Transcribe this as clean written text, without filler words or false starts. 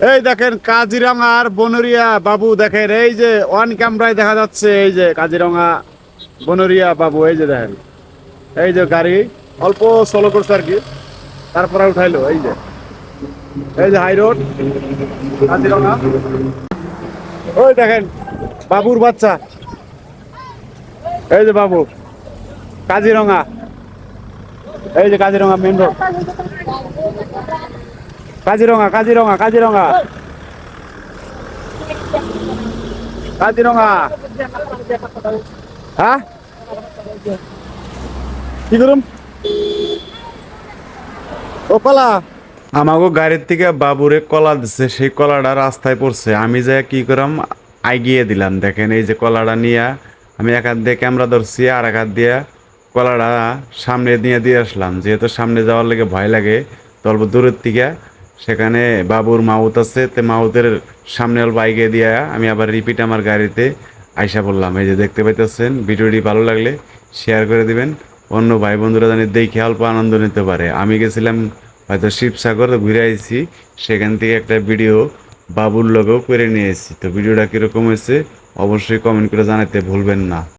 এই দেখেন কাজিরাঙ্গার বনরিয়া বাবু, দেখেন এই যে অন ক্যামেরায় দেখা যাচ্ছে, এই যে কাজিরঙা বনরিয়া বাবু, এই যে দেখেন, এই যে গাড়ি অল্প স্লো করছে আর কি, তারপরে উঠাইলো। এই যে হাই রোড কাজিরঙা। ওই দেখেন বাবুর বাচ্চা, এই যে বাবু কাজিরঙা, এই যে কাজিরঙা মেন রোড, কাজিরঙা কাজিরঙা কাজিরঙা কাজিরঙা। হ্যাঁ কি করুম ও কলা, আমাকে গাড়ির থেকে বাবুরে কলা দিচ্ছে, সেই কলাটা রাস্তায় পড়ছে, আমি যাই কি করাম আগিয়ে দিলাম। দেখেন এই যে কলাটা নিয়ে আমি এক হাত দিয়ে ক্যামেরা ধরছি, আর এক হাত দিয়ে কলাটা সামনে দিয়ে আসলাম, যেহেতু সামনে যাওয়ার লেগে ভয় লাগে তো অল্প দূরের থেকে সেখানে বাবুর মাউথ আছে, তে মাউথের সামনে অল্প এগিয়ে দিয়ে আমি আবার রিপিট আমার গাড়িতে আইসা পড়লাম। এই যে দেখতে পাইতেছেন, ভিডিওটি ভালো লাগলে শেয়ার করে দিবেন, অন্য ভাই বন্ধুরা জানি দেখে অল্প আনন্দ নিতে পারে। আমি গেছিলাম হয়তো শিবসাগর ঘুরে আইছি, সেখান থেকে একটা ভিডিও বাবুর লগেও করে নিয়ে এসেছি। তো ভিডিওটা কীরকম হয়েছে অবশ্যই কমেন্ট করে জানাতে ভুলবেন না।